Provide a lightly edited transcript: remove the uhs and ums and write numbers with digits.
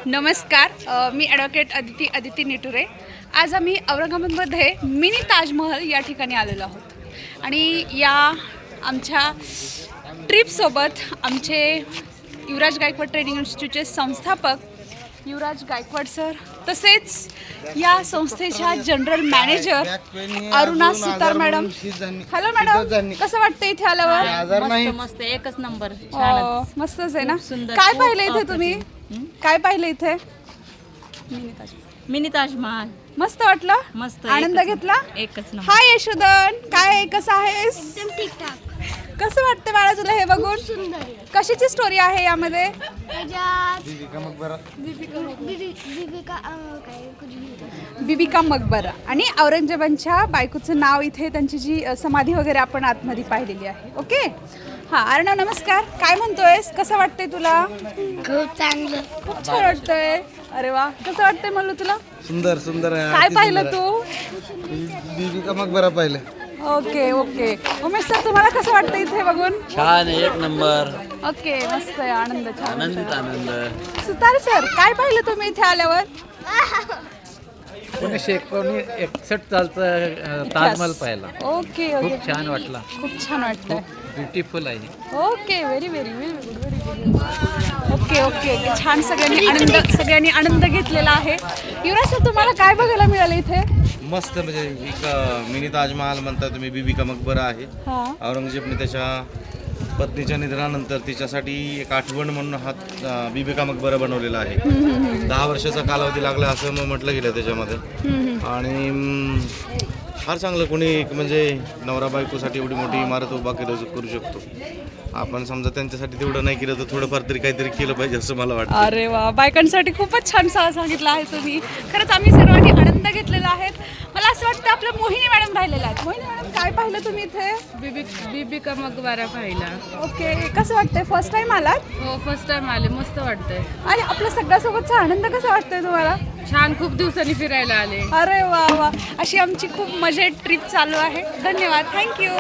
नमस्कार, मी ॲडव्होकेट अदिती निटुरे। आज आम्ही औरंगाबादमध्ये मिनी ताजमहल या ठिकाणी आलेलो आहोत आणि या आमच्या ट्रिपसोबत आमचे युवराज गायकवाड ट्रेनिंग इन्स्टिट्यूटचे संस्थापक युवराज गायकवाड सर, तसेच या संस्थेच्या जनरल मॅनेजर अरुणा सुतार मॅडम। हॅलो मॅडम, कसं वाटतं इथे आल्यावर? मस्त एकच नंबर, मस्तच आहे ना। काय पाहिलं इथे तुम्ही? काय पाहिलं इथे? मिनी ताजमहल मस्त वाटलं? मस्त, आनंद घेतला? एकच नंबर। हाय यशोदन, काय कसं आहेस? ठीकठाक। कसं वाटतं बाळा तुला हे बघून? सुंदर आहे। कशाची स्टोरी आहे यामध्ये? बिबिका मकबरा आणि औरंगजेबांच्या बायकोचं नाव इथे, त्यांची जी समाधी वगैरे आपण आतमध्ये पाहिलेली आहे। ओके, हां अर्णव नमस्कार, काय म्हणतोयस? कसं वाटतंय तुला? खूप चांगलं, खूप छान वाटतंय। अरे वा, कसं वाटतंय मल्लू तुला? सुंदर सुंदर आहे। काय पाहिलं तू? बिबिका मकबरा पाहिलं। ओके ओके, उमेश सर तुम्हाला कसं वाटतं इथे बघून? छान, एक नंबर, ओके, मस्त आहे, आनंद, छान। आनंदित आनंद। सुतार सर, काय पाहिलं तुम्ही इथे आल्यावर? 1961 सालचा ताजमहल पाहिला। ओके ओके, खूप छान वाटला, खूप छान वाटलं। ब्युटिफुल आहे। Okay, very very very good, very good. Okay okay, छान, सगळ्यांनी आनंद घेतलेला आहे। युवराज सर, तुम्हाला काय बघायला मिळालं इथे? मस्त, म्हणजे एक मिनी ताजमहाल म्हणता तुम्ही, बिबिका मकबरा आहे। हां, औरंगजेबने त्याच्या पत्नीच्या निधनानंतर तिच्यासाठी एक आठवण म्हणून हा बिबिका मकबरा बनवलेला आहे। 10 वर्षाचा कालावधी लागला असं म्हटलं गेलं त्याच्यामध्ये। आणि फार चांगलं, कोणी म्हणजे नवरा बायकोसाठी एवढी मोठी इमारत उभा करू शकतो आपण। समजा त्यांच्यासाठी तेवढं नाही केलं तर थोडंफार तरी काहीतरी केलं पाहिजे असं मला वाटतं। अरे वा, बायकांसाठी खूपच छान सांगितलं आहे तुम्ही। खरंच आम्ही सर्वांनी आनंद घेतलेला आहे। मला असं वाटतं आपल्या मोहिनी मॅडम राहिलेल्या आहेत। मोहिनी मॅडम, काय पाहिलं तुम्ही इथे? बिबिका मकबरा पाहिला। ओके, कसं वाटतंय? फर्स्ट टाइम आलात? हो, फर्स्ट टाइम आले, मस्त वाटतंय। आणि आपल्या सगळ्यासोबतचा आनंद कसा वाटतोय तुम्हाला? छान, खूप दिवसांनी फिरायला आले। अरे वा वा, अशी आमची खूप मजेत ट्रिप चालू आहे। धन्यवाद, थँक्यू।